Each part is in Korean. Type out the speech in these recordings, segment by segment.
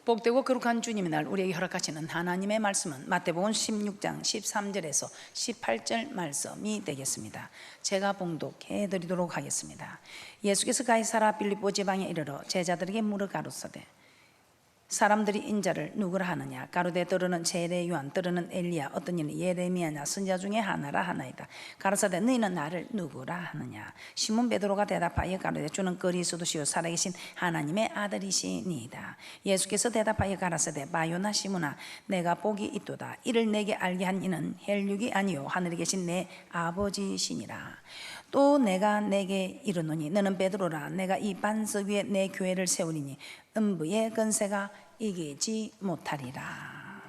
복되고 거룩한 주님의 날 우리에게 허락하시는 하나님의 말씀은 마태복음 16장 13절에서 18절 말씀이 되겠습니다. 제가 봉독해 드리도록 하겠습니다. 예수께서 가이사라 빌립보 지방에 이르러 제자들에게 물어 가로사대 사람들이 인자를 누구라 하느냐? 가로되 들으는 세례 요한, 들으는 엘리야, 어떤 이는 예레미야냐, 선지자 중에 하나라 하나이다. 가로사대 너희는 나를 누구라 하느냐? 시몬 베드로가 대답하여 가로되 주는 그리스도시요 살아계신 하나님의 아들이시니이다. 예수께서 대답하여 가라사대 바요나 시몬아 내가 복이 있도다. 이를 내게 알게 한 이는 혈육이 아니요 하늘에 계신 내 아버지시니라. 또 내가 내게 이르노니 너는 베드로라. 내가 이 반석 위에 내 교회를 세우리니 음부의 권세가 이기지 못하리라.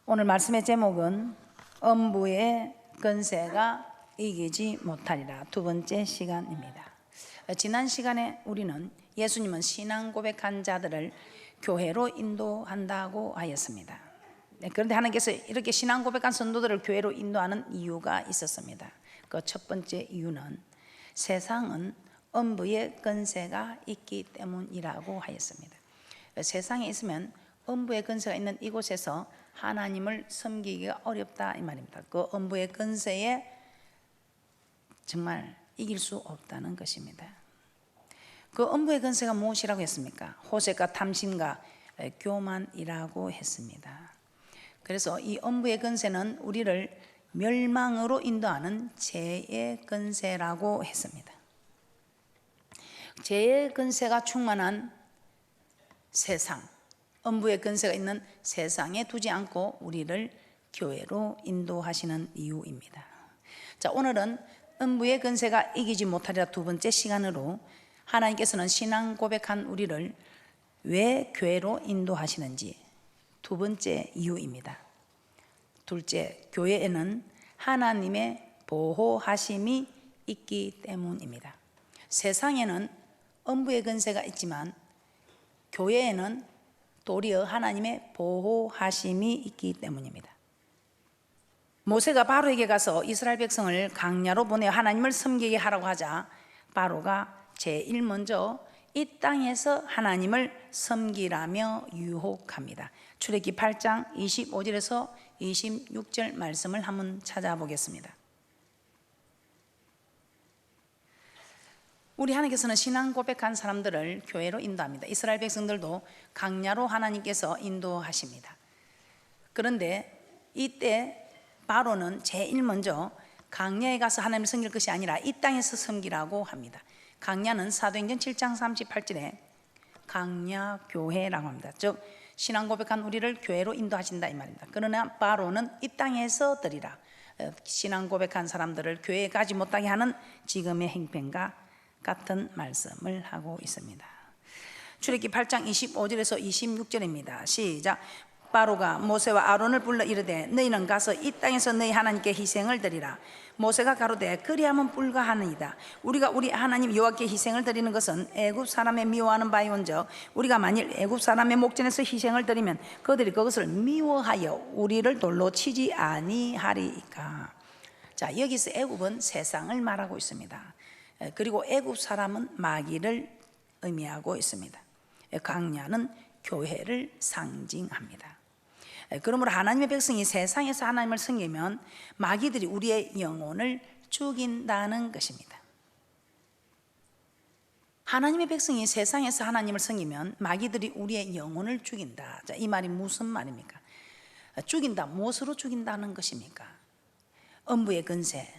오늘 말씀의 제목은 음부의 권세가 이기지 못하리라. 두 번째 시간입니다. 지난 시간에 우리는 예수님은 신앙 고백한 자들을 교회로 인도한다고 하였습니다. 그런데 하나님께서 이렇게 신앙 고백한 성도들을 교회로 인도하는 이유가 있었습니다. 그 첫 번째 이유는 세상은 음부의 권세가 있기 때문이라고 하였습니다. 세상에 있으면 음부의 권세가 있는 이곳에서 하나님을 섬기기가 어렵다 이 말입니다. 그 음부의 권세에 정말 이길 수 없다는 것입니다. 그 음부의 권세가 무엇이라고 했습니까? 호색과 탐심과 교만이라고 했습니다. 그래서 이 음부의 권세는 우리를 멸망으로 인도하는 죄의 권세라고 했습니다. 죄의 권세가 충만한 세상, 음부의 권세가 있는 세상에 두지 않고 우리를 교회로 인도하시는 이유입니다. 자, 오늘은 음부의 권세가 이기지 못하리라 두 번째 시간으로 하나님께서는 신앙 고백한 우리를 왜 교회로 인도하시는지 두 번째 이유입니다. 둘째, 교회에는 하나님의 보호하심이 있기 때문입니다. 세상에는 음부의 권세가 있지만 교회에는 도리어 하나님의 보호하심이 있기 때문입니다. 모세가 바로에게 가서 이스라엘 백성을 광야로 보내어 하나님을 섬기게 하라고 하자 바로가 제일 먼저 이 땅에서 하나님을 섬기라며 유혹합니다. 출애굽기 8장 25절에서 26절 말씀을 한번 찾아보겠습니다. 우리 하나님께서는 신앙 고백한 사람들을 교회로 인도합니다. 이스라엘 백성들도 광야로 하나님께서 인도하십니다. 그런데 이때 바로는 제일 먼저 광야에 가서 하나님을 섬길 것이 아니라 이 땅에서 섬기라고 합니다. 광야는 사도행전 7장 38절에 광야교회라고 합니다. 즉 신앙 고백한 우리를 교회로 인도하신다 이 말입니다. 그러나 바로는 이 땅에서 드리라. 신앙 고백한 사람들을 교회에 가지 못하게 하는 지금의 행편과 같은 말씀을 하고 있습니다. 출애굽기 8장 25절에서 26절입니다. 시작. 바로가 모세와 아론을 불러 이르되 너희는 가서 이 땅에서 너희 하나님께 희생을 드리라. 모세가 가로되 그리하면 불가하니이다. 우리가 우리 하나님 여호와께 희생을 드리는 것은 애굽 사람의 미워하는 바이온즉 우리가 만일 애굽 사람의 목전에서 희생을 드리면 그들이 그것을 미워하여 우리를 돌로 치지 아니하리이까. 자, 여기서 애굽은 세상을 말하고 있습니다. 그리고 애굽 사람은 마귀를 의미하고 있습니다. 광야는 교회를 상징합니다. 그러므로 하나님의 백성이 세상에서 하나님을 섬기면 마귀들이 우리의 영혼을 죽인다는 것입니다. 하나님의 백성이 세상에서 하나님을 섬기면 마귀들이 우리의 영혼을 죽인다. 자, 이 말이 무슨 말입니까? 죽인다. 무엇으로 죽인다는 것입니까? 음부의 권세,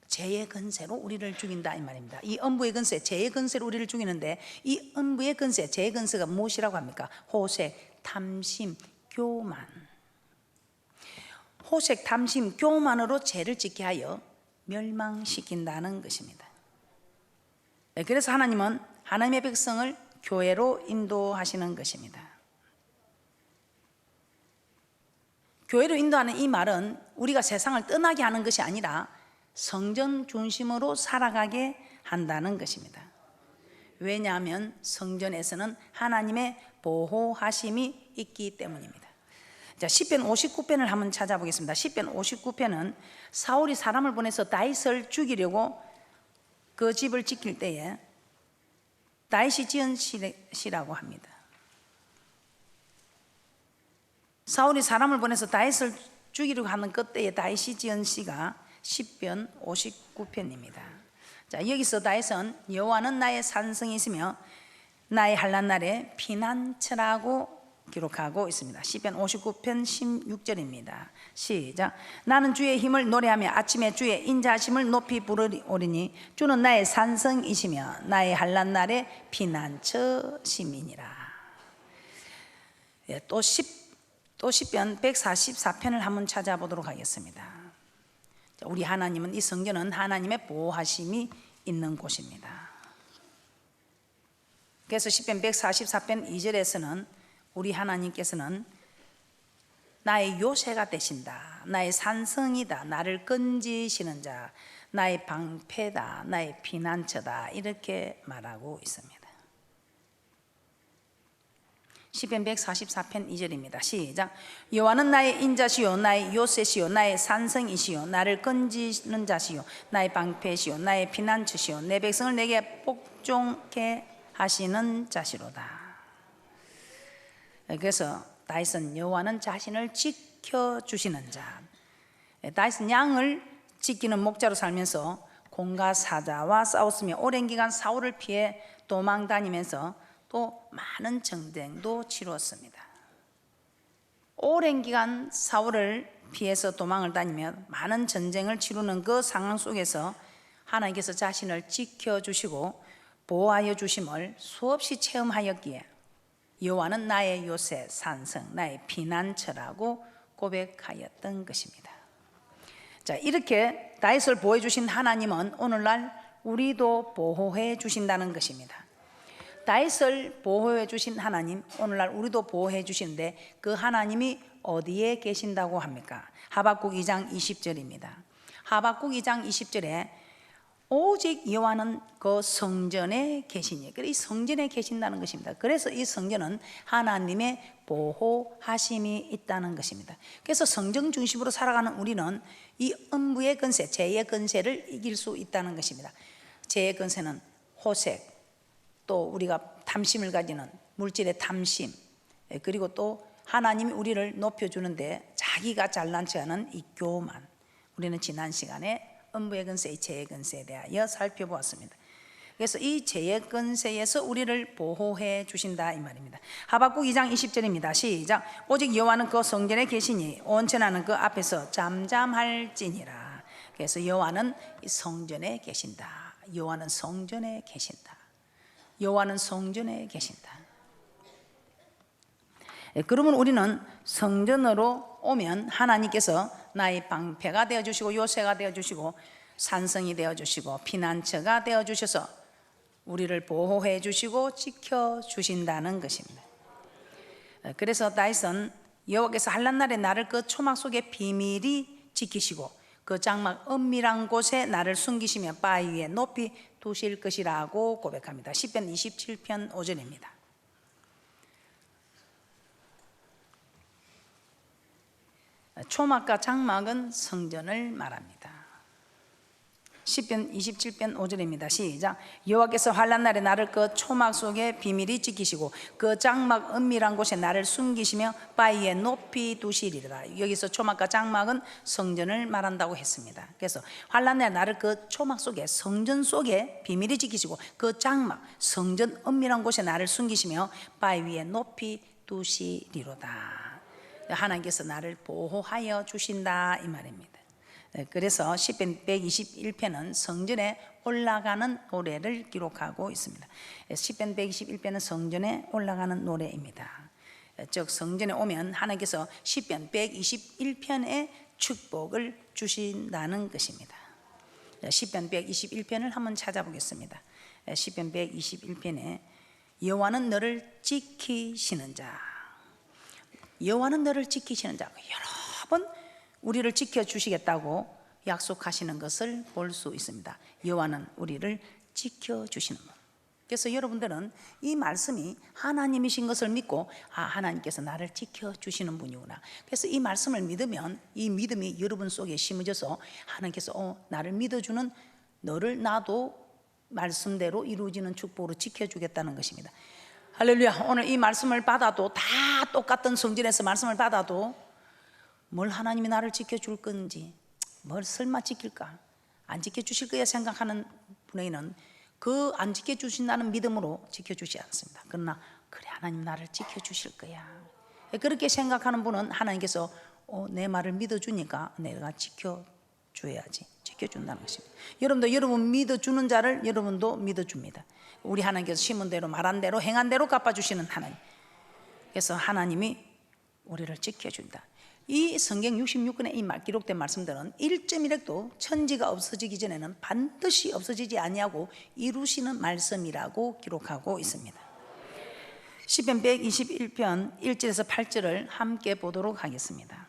죄의 권세로 우리를 죽인다 이 말입니다. 이 음부의 권세, 죄의 권세로 우리를 죽이는데 이 음부의 권세, 죄의 권세가 무엇이라고 합니까? 호색, 탐심, 교만. 호색, 탐심, 교만으로 죄를 짓게 하여 멸망시킨다는 것입니다. 그래서 하나님은 하나님의 백성을 교회로 인도하시는 것입니다. 교회로 인도하는 이 말은 우리가 세상을 떠나게 하는 것이 아니라 성전 중심으로 살아가게 한다는 것입니다. 왜냐하면 성전에서는 하나님의 보호하심이 있기 때문입니다. 자, 시편 59편을 한번 찾아보겠습니다. 시편 59편은 사울이 사람을 보내서 다윗을 죽이려고 그 집을 지킬 때에 다윗이 지은 시라고 합니다. 사울이 사람을 보내서 다윗을 죽이려고 하는 그때에 다윗이 지은 시가 시편 59편입니다. 자, 여기서 다윗은 여호와는 나의 산성이시며 나의 환난 날에 피난처라고 기록하고 있습니다. 시편 59편 16절입니다. 시작. 나는 주의 힘을 노래하며 아침에 주의 인자하심을 높이 부르리오리니 주는 나의 산성이시며 나의 환난 날에 피난처심이니라. 또 시편 144편을 한번 찾아보도록 하겠습니다. 우리 하나님은, 이 성전은 하나님의 보호하심이 있는 곳입니다. 그래서 시편 144편 2절에서는 우리 하나님께서는 나의 요새가 되신다, 나의 산성이다, 나를 건지시는 자, 나의 방패다, 나의 피난처다, 이렇게 말하고 있습니다. 시편 144편 2절입니다. 시작. 여호와는 나의 인자시요 나의 요새시요 나의 산성이시요 나를 건지는 자시요 나의 방패시요 나의 피난처시요 내 백성을 내게 복종케 하시는 자시로다. 그래서 다윗은 여호와는 자신을 지켜주시는 자, 다윗은 양을 지키는 목자로 살면서 공과 사자와 싸웠으며 오랜 기간 사울을 피해 도망 다니면서 또 많은 전쟁도 치루었습니다. 오랜 기간 사울을 피해서 도망을 다니며 많은 전쟁을 치루는 그 상황 속에서 하나님께서 자신을 지켜주시고 보호하여 주심을 수없이 체험하였기에 여호와는 나의 요새 산성, 나의 피난처라고 고백하였던 것입니다. 자, 이렇게 다윗을 보호해 주신 하나님은 오늘날 우리도 보호해 주신다는 것입니다. 다윗을 보호해 주신 하나님, 오늘날 우리도 보호해 주시는데 그 하나님이 어디에 계신다고 합니까? 하박국 2장 20절입니다. 하박국 2장 20절에 오직 여호와는 그 성전에 계시니, 이 성전에 계신다는 것입니다. 그래서 이 성전은 하나님의 보호하심이 있다는 것입니다. 그래서 성전 중심으로 살아가는 우리는 이 음부의 권세, 죄의 권세를 이길 수 있다는 것입니다. 죄의 권세는 호색, 또 우리가 탐심을 가지는 물질의 탐심, 그리고 또 하나님이 우리를 높여주는데 자기가 잘난 척하는 이 교만, 우리는 지난 시간에 음부의 권세, 죄의 권세에 대하여 살펴보았습니다. 그래서 이 죄의 권세에서 우리를 보호해 주신다, 이 말입니다. 하박국 2장 20절입니다. 시작. 오직 여호와는 그 성전에 계시니 온천하는 그 앞에서 잠잠할지니라. 그래서 여호와는 이 성전에 계신다. 여호와는 성전에 계신다. 여호와는 성전에 계신다. 그러면 우리는 성전으로 오면 하나님께서 나의 방패가 되어주시고 요새가 되어주시고 산성이 되어주시고 피난처가 되어주셔서 우리를 보호해 주시고 지켜주신다는 것입니다. 그래서 다윗은 여호와께서 환난 날에 나를 그 초막 속에 비밀히 지키시고 그 장막 은밀한 곳에 나를 숨기시며 바위 위에 높이 두실 것이라고 고백합니다. 시편 27편 5절입니다. 초막과 장막은 성전을 말합니다. 시편 27편 5절입니다. 시작. 여호와께서 환난 날에 나를 그 초막 속에 비밀히 지키시고 그 장막 은밀한 곳에 나를 숨기시며 바위에 높이 두시리라. 여기서 초막과 장막은 성전을 말한다고 했습니다. 그래서 환난 날에 나를 그 초막 속에, 성전 속에 비밀히 지키시고 그 장막, 성전 은밀한 곳에 나를 숨기시며 바위 위에 높이 두시리로다. 하나님께서 나를 보호하여 주신다, 이 말입니다. 그래서 시편 121편은 성전에 올라가는 노래를 기록하고 있습니다. 시편 121편은 성전에 올라가는 노래입니다. 즉 성전에 오면 하나님께서 시편 121편의 축복을 주신다는 것입니다. 시편 121편을 한번 찾아보겠습니다. 시편 121편에 여호와는 너를 지키시는 자, 여호와는 너를 지키시는 자, 여러 번 우리를 지켜주시겠다고 약속하시는 것을 볼 수 있습니다. 여호와는 우리를 지켜주시는 분. 그래서 여러분들은 이 말씀이 하나님이신 것을 믿고, 아, 하나님께서 나를 지켜주시는 분이구나. 그래서 이 말씀을 믿으면 이 믿음이 여러분 속에 심어져서 하나님께서 나를 믿어주는 너를 나도 말씀대로 이루어지는 축복으로 지켜주겠다는 것입니다. 할렐루야. 오늘 이 말씀을 받아도, 다 똑같은 성전에서 말씀을 받아도 뭘 하나님이 나를 지켜줄 건지, 뭘 설마 지킬까, 안 지켜주실 거야 생각하는 분에게는 그 안 지켜주신다는 믿음으로 지켜주지 않습니다. 그러나 그래, 하나님 나를 지켜주실 거야, 그렇게 생각하는 분은 하나님께서 내 말을 믿어주니까 내가 지켜줘야지, 지켜준다는 것입니다. 여러분도 여러분 믿어주는 자를 여러분도 믿어줍니다. 우리 하나님께서 심은 대로 말한 대로 행한 대로 갚아주시는 하나님. 그래서 하나님이 우리를 지켜준다. 이 성경 66권의 이 기록된 말씀들은 1.1획도 천지가 없어지기 전에는 반드시 없어지지 아니하고 이루시는 말씀이라고 기록하고 있습니다. 시편 121편 1절에서 8절을 함께 보도록 하겠습니다.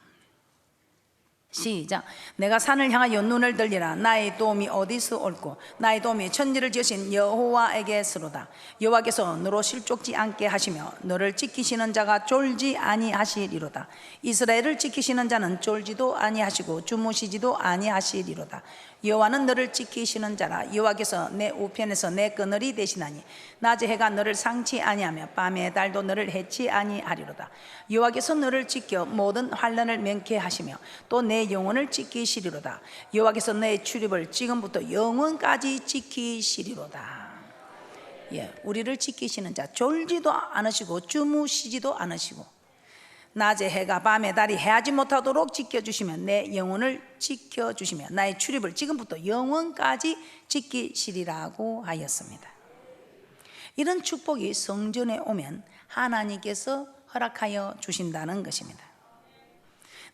시작. 내가 산을 향하여 눈을 들리라. 나의 도움이 어디서 올꼬? 나의 도움이 천지를 지으신 여호와에게서로다. 여호와께서 너로 실족지 않게 하시며 너를 지키시는 자가 졸지 아니하시리로다. 이스라엘을 지키시는 자는 졸지도 아니하시고 주무시지도 아니하시리로다. 여호와는 너를 지키시는 자라. 여호와께서 내 우편에서 내 그늘이 되시나니 낮에 해가 너를 상치 아니하며 밤에 달도 너를 해치 아니하리로다. 여호와께서 너를 지켜 모든 환난을免케하시며 또 내 영혼을 지키시리로다. 여호와께서 내 출입을 지금부터 영원까지 지키시리로다. 우리를 지키시는 자, 졸지도 않으시고 주무시지도 않으시고 낮에 해가 밤에 달이 해하지 못하도록 지켜주시며 내 영혼을 지켜주시며 나의 출입을 지금부터 영원까지 지키시리라고 하였습니다. 이런 축복이 성전에 오면 하나님께서 허락하여 주신다는 것입니다.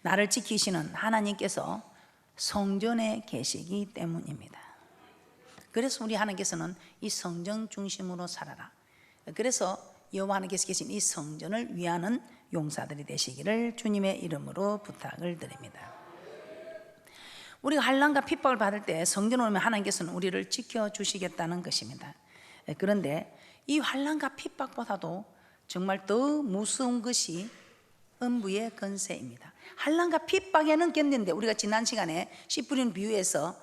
나를 지키시는 하나님께서 성전에 계시기 때문입니다. 그래서 우리 하나님께서는 이 성전 중심으로 살아라. 그래서 여호와 하나님께서 계신 이 성전을 위하는 용사들이 되시기를 주님의 이름으로 부탁을 드립니다. 우리가 환난과 핍박을 받을 때 성전에 오면 하나님께서는 우리를 지켜주시겠다는 것입니다. 그런데 이 환난과 핍박보다도 정말 더 무서운 것이 음부의 권세입니다. 환난과 핍박에는 견디는데, 우리가 지난 시간에 씨 뿌리는 비유에서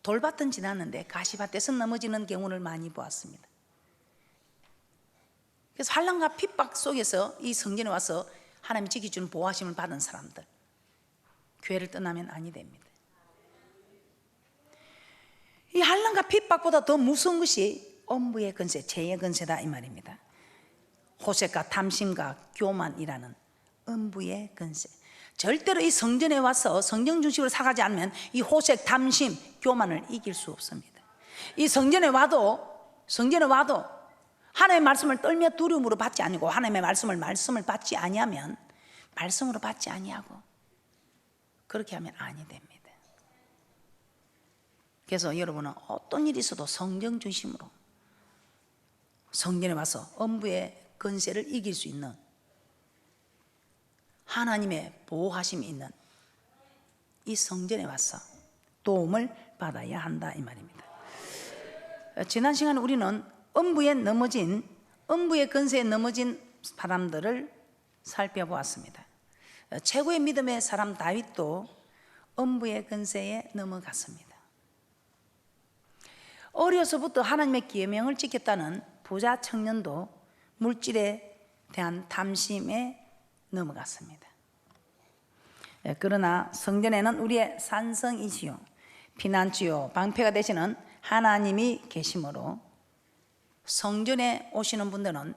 돌밭은 지났는데 가시밭에서 넘어지는 경우를 많이 보았습니다. 그래서 환난과 핍박 속에서 이 성전에 와서 하나님이 지켜주는 보호하심을 받은 사람들, 교회를 떠나면 아니 됩니다. 이 환난과 핍박보다 더 무서운 것이 음부의 권세, 죄의 권세다 이 말입니다. 호색과 탐심과 교만이라는 음부의 권세. 절대로 이 성전에 와서 성전 중심으로 살아가지 않으면 이 호색, 탐심, 교만을 이길 수 없습니다. 이 성전에 와도 하나님의 말씀을 떨며 두려움으로 받지 아니고, 하나님의 말씀을 받지 아니하면 말씀으로 받지 아니하고, 그렇게 하면 아니 됩니다. 그래서 여러분은 어떤 일이 있어도 성전 중심으로 성전에 와서 음부의 권세를 이길 수 있는 하나님의 보호하심이 있는 이 성전에 와서 도움을 받아야 한다 이 말입니다. 지난 시간에 우리는 음부의 권세에 넘어진 사람들을 살펴보았습니다. 최고의 믿음의 사람 다윗도 음부의 권세에 넘어갔습니다. 어려서부터 하나님의 계명을 지켰다는 부자 청년도 물질에 대한 탐심에 넘어갔습니다. 그러나 성전에는 우리의 산성이시요 피난처요 방패가 되시는 하나님이 계시므로 성전에 오시는 분들은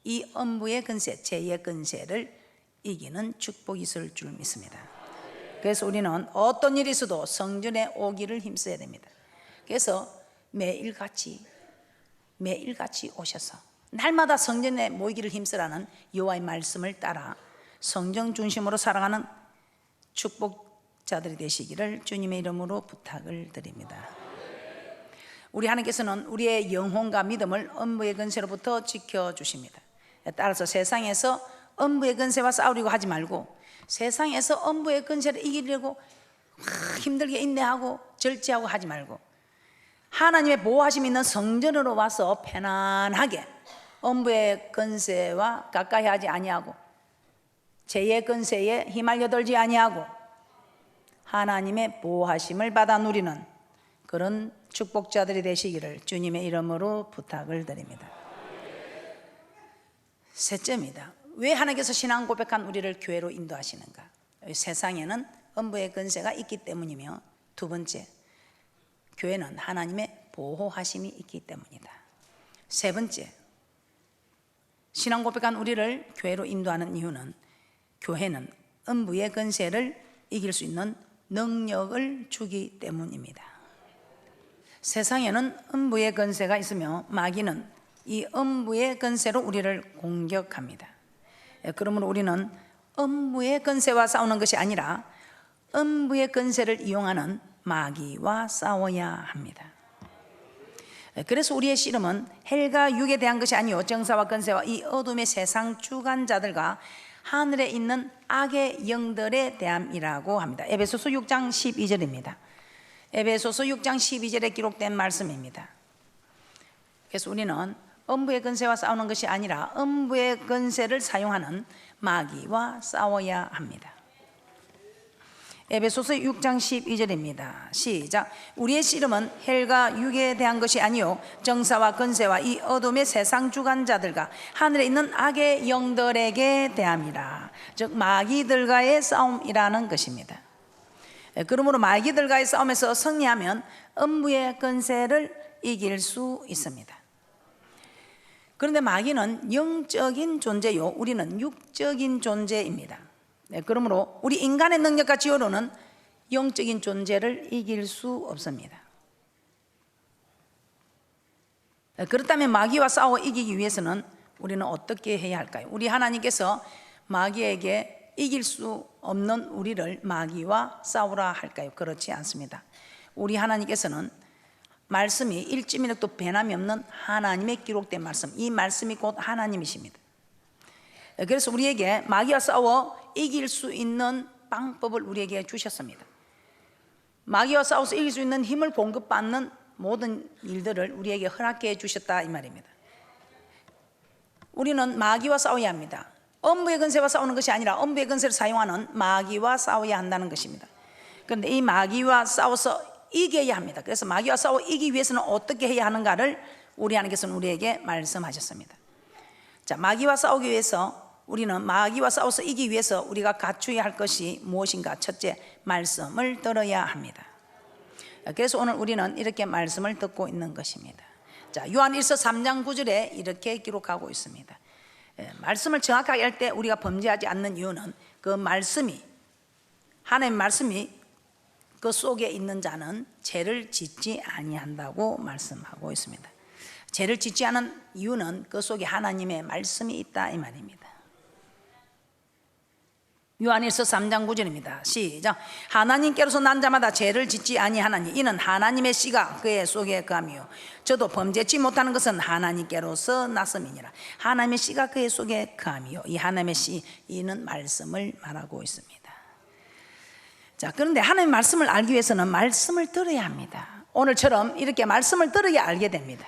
이 음부의 권세, 죄의 권세를 이기는 축복이 있을 줄 믿습니다. 그래서 우리는 어떤 일이 있어도 성전에 오기를 힘써야 됩니다. 그래서 매일같이 오셔서 날마다 성전에 모이기를 힘쓰라는 여호와의 말씀을 따라 성전 중심으로 살아가는 축복자들이 되시기를 주님의 이름으로 부탁을 드립니다. 우리 하나님께서는 우리의 영혼과 믿음을 음부의 권세로부터 지켜주십니다. 따라서 세상에서 음부의 권세와 싸우려고 하지 말고, 세상에서 음부의 권세를 이기려고 힘들게 인내하고 절제하고 하지 말고, 하나님의 보호하심이 있는 성전으로 와서 편안하게 음부의 권세와 가까이 하지 아니하고, 죄의 권세에 휘말려들지 아니하고 하나님의 보호하심을 받아 누리는 그런 축복자들이 되시기를 주님의 이름으로 부탁을 드립니다. 셋째입니다. 왜 하나님께서 신앙 고백한 우리를 교회로 인도하시는가? 세상에는 음부의 권세가 있기 때문이며, 두 번째, 교회는 하나님의 보호하심이 있기 때문이다. 세 번째, 신앙 고백한 우리를 교회로 인도하는 이유는 교회는 음부의 권세를 이길 수 있는 능력을 주기 때문입니다. 세상에는 음부의 권세가 있으며 마귀는 이 음부의 권세로 우리를 공격합니다. 그러므로 우리는 음부의 권세와 싸우는 것이 아니라 음부의 권세를 이용하는 마귀와 싸워야 합니다. 그래서 우리의 씨름은 헬과 육에 대한 것이 아니요 정사와 권세와 이 어둠의 세상 주관자들과 하늘에 있는 악의 영들에 대함이라고 합니다. 에베소서 6장 12절입니다. 에베소서 6장 12절에 기록된 말씀입니다. 그래서 우리는 음부의 권세와 싸우는 것이 아니라 음부의 권세를 사용하는 마귀와 싸워야 합니다. 에베소서 6장 12절입니다. 시작. 우리의 씨름은 헬과 육에 대한 것이 아니요 정사와 권세와 이 어둠의 세상 주관자들과 하늘에 있는 악의 영들에게 대함이라. 즉 마귀들과의 싸움이라는 것입니다. 그러므로 마귀들과의 싸움에서 승리하면 음부의 권세를 이길 수 있습니다. 그런데 마귀는 영적인 존재요, 우리는 육적인 존재입니다. 그러므로 우리 인간의 능력과 지혜로는 영적인 존재를 이길 수 없습니다. 그렇다면 마귀와 싸워 이기기 위해서는 우리는 어떻게 해야 할까요? 우리 하나님께서 마귀에게 이길 수 없는 우리를 마귀와 싸우라 할까요? 그렇지 않습니다. 우리 하나님께서는 말씀이 일지미력도 변함이 없는 하나님의 기록된 말씀, 이 말씀이 곧 하나님이십니다. 그래서 우리에게 마귀와 싸워 이길 수 있는 방법을 우리에게 주셨습니다. 마귀와 싸워서 이길 수 있는 힘을 공급받는 모든 일들을 우리에게 허락해 주셨다 이 말입니다. 우리는 마귀와 싸워야 합니다. 음부의 권세와 싸우는 것이 아니라 음부의 권세를 사용하는 마귀와 싸워야 한다는 것입니다. 그런데 이 마귀와 싸워서 이겨야 합니다. 그래서 마귀와 싸워 이기기 위해서는 어떻게 해야 하는가를 우리 하나님께서는 우리에게 말씀하셨습니다. 자, 마귀와 싸우기 위해서 우리는 마귀와 싸워서 이기기 위해서 우리가 갖추어야 할 것이 무엇인가? 첫째, 말씀을 들어야 합니다. 그래서 오늘 우리는 이렇게 말씀을 듣고 있는 것입니다. 자, 요한일서 3장 9절에 이렇게 기록하고 있습니다. 말씀을 정확하게 할 때 우리가 범죄하지 않는 이유는 그 말씀이, 하나님의 말씀이 그 속에 있는 자는 죄를 짓지 아니한다고 말씀하고 있습니다. 죄를 짓지 않은 이유는 그 속에 하나님의 말씀이 있다 이 말입니다. 요한일서 3장 9절입니다. 시작. 하나님께로서 난 자마다 죄를 짓지 아니하나니 이는 하나님의 씨가 그의 속에 거하며 저도 범죄치 못하는 것은 하나님께로서 났음이니라. 하나님의 씨가 그의 속에 거하며, 이 하나님의 씨, 이는 말씀을 말하고 있습니다. 자, 그런데 하나님의 말씀을 알기 위해서는 말씀을 들어야 합니다. 오늘처럼 이렇게 말씀을 들어야 알게 됩니다.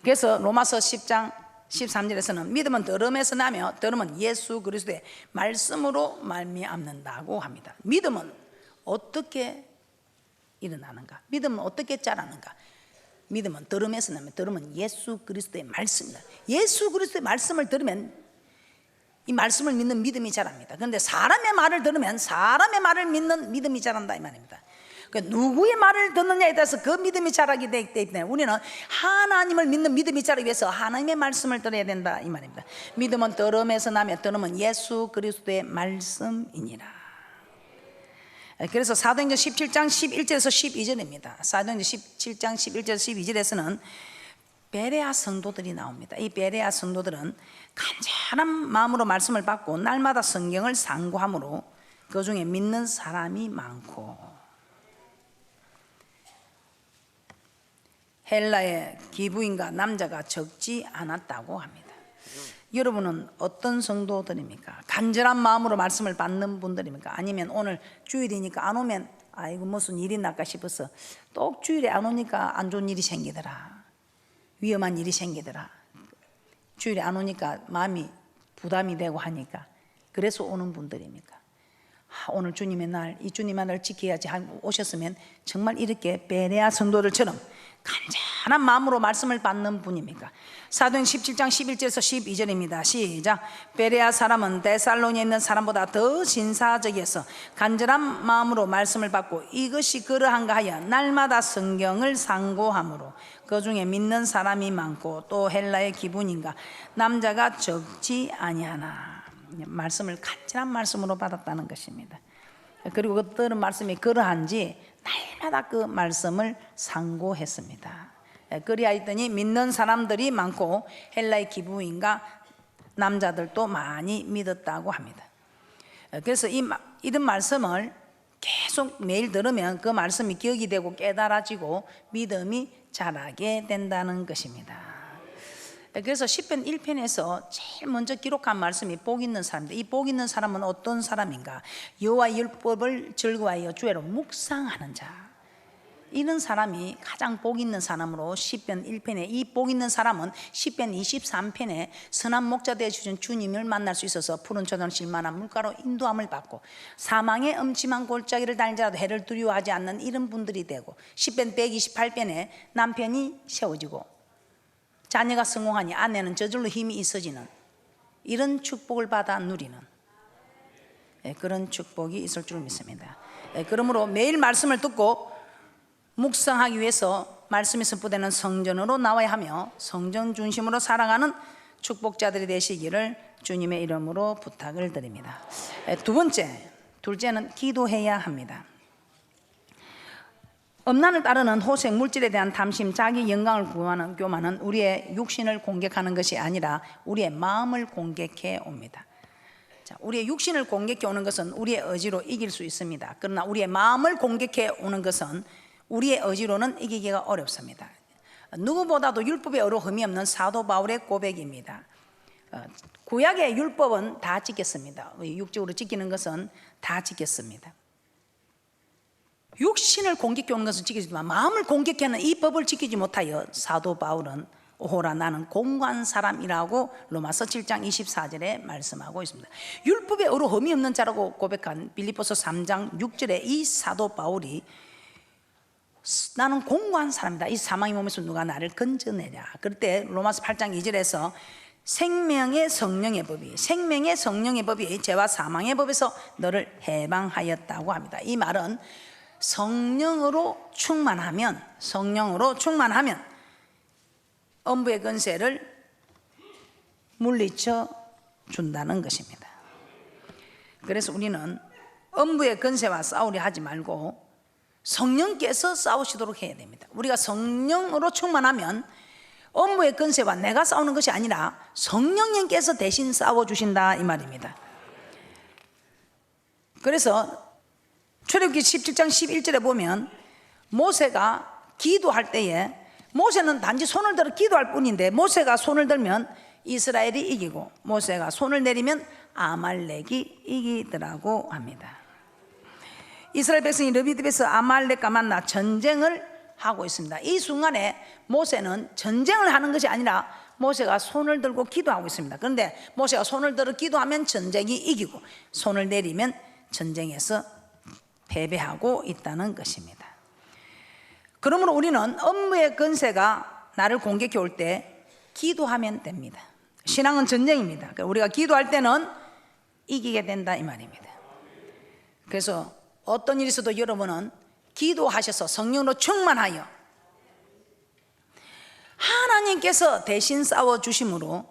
그래서 로마서 10장 13절에서는 믿음은 들음에서 나며 들음은 예수 그리스도의 말씀으로 말미암는다고 합니다. 믿음은 어떻게 일어나는가? 믿음은 어떻게 자라는가? 믿음은 들음에서 나며 들음은 예수 그리스도의 말씀이다. 예수 그리스도의 말씀을 들으면 이 말씀을 믿는 믿음이 자랍니다. 그런데 사람의 말을 들으면 사람의 말을 믿는 믿음이 자란다 이 말입니다. 누구의 말을 듣느냐에 따라서 그 믿음이 자라게 되기 때문에 우리는 하나님을 믿는 믿음이 자라기 위해서 하나님의 말씀을 들어야 된다 이 말입니다. 믿음은 들음에서 나며 들음은 예수 그리스도의 말씀이니라. 그래서 사도행전 17장 11절에서 12절입니다. 사도행전 17장 11절에서 12절에서는 베레아 성도들이 나옵니다. 이 베레아 성도들은 간절한 마음으로 말씀을 받고 날마다 성경을 상고함으로 그 중에 믿는 사람이 많고, 헬라의 기부인과 남자가 적지 않았다고 합니다. 여러분은 어떤 성도들입니까? 간절한 마음으로 말씀을 받는 분들입니까? 아니면 오늘 주일이니까 안 오면 아이고 무슨 일이 날까 싶어서 또 주일에 안 오니까 안 좋은 일이 생기더라, 위험한 일이 생기더라, 주일에 안 오니까 마음이 부담이 되고 하니까 그래서 오는 분들입니까? 오늘 주님의 날, 이 주님의 날을 지켜야지 하고 오셨으면 정말 이렇게 베레아 성도들처럼 간절한 마음으로 말씀을 받는 분입니까? 사도행 17장 11절에서 12절입니다. 시작. 베레아 사람은 데살로니에 있는 사람보다 더 신사적이어서 간절한 마음으로 말씀을 받고 이것이 그러한가 하여 날마다 성경을 상고하므로 그 중에 믿는 사람이 많고 또 헬라의 기분인가 남자가 적지 아니하나. 말씀을 간절한 말씀으로 받았다는 것입니다. 그리고 그들은 말씀이 그러한지 날마다 그 말씀을 상고했습니다. 그리하였더니 믿는 사람들이 많고 헬라의 기부인과 남자들도 많이 믿었다고 합니다. 그래서 이런 말씀을 계속 매일 들으면 그 말씀이 기억이 되고 깨달아지고 믿음이 자라게 된다는 것입니다. 그래서 시편 1편에서 제일 먼저 기록한 말씀이 복 있는 사람인데, 이 복 있는 사람은 어떤 사람인가? 여호와의 율법을 즐거워하여 주야로 묵상하는 자. 이런 사람이 가장 복 있는 사람으로 시편 1편에, 이 복 있는 사람은 시편 23편에 선한 목자 되어 주신 주님을 만날 수 있어서 푸른 초장 실만한 물가로 인도함을 받고 사망의 음침한 골짜기를 달리더라도 해를 두려워하지 않는 이런 분들이 되고, 시편 128편에 남편이 세워지고 자녀가 성공하니 아내는 저절로 힘이 있어지는 이런 축복을 받아 누리는 그런 축복이 있을 줄 믿습니다. 그러므로 매일 말씀을 듣고 묵상하기 위해서 말씀이 선포되는 성전으로 나와야 하며 성전 중심으로 살아가는 축복자들이 되시기를 주님의 이름으로 부탁을 드립니다. 둘째는 기도해야 합니다. 음란을 따르는 호색 물질에 대한 탐심, 자기 영광을 구하는 교만은 우리의 육신을 공격하는 것이 아니라 우리의 마음을 공격해 옵니다. 우리의 육신을 공격해 오는 것은 우리의 의지로 이길 수 있습니다. 그러나 우리의 마음을 공격해 오는 것은 우리의 의지로는 이기기가 어렵습니다. 누구보다도 율법에 어려움이 없는 사도 바울의 고백입니다. 구약의 율법은 다 지켰습니다. 육적으로 지키는 것은 다 지켰습니다. 육신을 공격해 오는 것은 지키지만 마음을 공격하는 이 법을 지키지 못하여 사도 바울은 오호라 나는 공고한 사람이라고 로마서 7장 24절에 말씀하고 있습니다. 율법에 어려움이 없는 자라고 고백한 빌립보서 3장 6절에 이 사도 바울이 나는 공고한 사람이다. 이 사망의 몸에서 누가 나를 건져내냐. 그때 로마서 8장 2절에서 생명의 성령의 법이 죄와 사망의 법에서 너를 해방하였다고 합니다. 이 말은 성령으로 충만하면 엄부의 권세를 물리쳐 준다는 것입니다. 그래서 우리는 엄부의 권세와 싸우려 하지 말고 성령께서 싸우시도록 해야 됩니다. 우리가 성령으로 충만하면 엄부의 권세와 내가 싸우는 것이 아니라 성령님께서 대신 싸워주신다 이 말입니다. 그래서 출애굽기 17장 11절에 보면 모세가 기도할 때에 모세는 단지 손을 들어 기도할 뿐인데 모세가 손을 들면 이스라엘이 이기고 모세가 손을 내리면 아말렉이 이기더라고 합니다. 이스라엘 백성이 르비딤에서 아말렉과 만나 전쟁을 하고 있습니다. 이 순간에 모세는 전쟁을 하는 것이 아니라 모세가 손을 들고 기도하고 있습니다. 그런데 모세가 손을 들어 기도하면 전쟁이 이기고 손을 내리면 전쟁에서 패배하고 있다는 것입니다. 그러므로 우리는 엄무의 권세가 나를 공격해 올 때 기도하면 됩니다. 신앙은 전쟁입니다. 우리가 기도할 때는 이기게 된다 이 말입니다. 그래서 어떤 일이 있어도 여러분은 기도하셔서 성령으로 충만하여 하나님께서 대신 싸워주심으로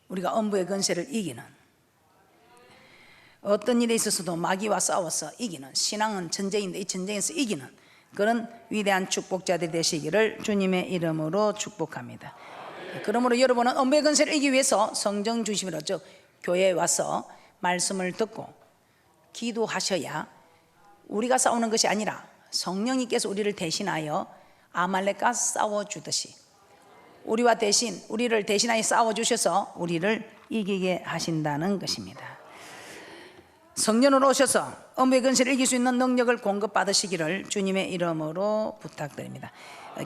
우리가 엄부의 권세를 이기는, 어떤 일에 있어서도 마귀와 싸워서 이기는, 신앙은 전쟁인데 이 전쟁에서 이기는 그런 위대한 축복자들이 되시기를 주님의 이름으로 축복합니다. 그러므로 여러분은 엄부의 권세를 이기기 위해서 성령 중심으로 즉 교회에 와서 말씀을 듣고 기도하셔야 우리가 싸우는 것이 아니라 성령님께서 우리를 대신하여 아말렉과 싸워주듯이 우리를 대신하여 싸워주셔서 우리를 이기게 하신다는 것입니다. 성전으로 오셔서 음부의 근세를 이길 수 있는 능력을 공급받으시기를 주님의 이름으로 부탁드립니다.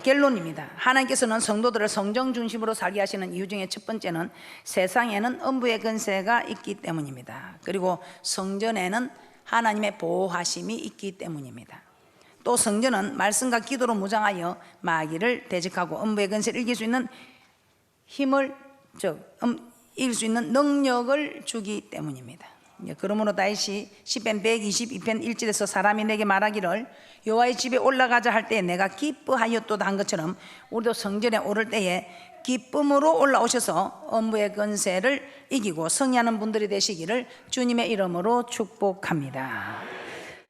결론입니다. 하나님께서는 성도들을 성정 중심으로 살게 하시는 이유 중에 첫 번째는 세상에는 음부의 근세가 있기 때문입니다. 그리고 성전에는 하나님의 보호하심이 있기 때문입니다. 또 성전은 말씀과 기도로 무장하여 마귀를 대적하고 음부의 근세를 이길 수 있는 힘을 이길 수 있는 능력을 주기 때문입니다. 그러므로 다시 시편 122편 1절에서 사람이 내게 말하기를 여호와의 집에 올라가자 할 때 내가 기뻐하였도다 한 것처럼 우리도 성전에 오를 때에 기쁨으로 올라오셔서 음부의 근세를 이기고 승리하는 분들이 되시기를 주님의 이름으로 축복합니다.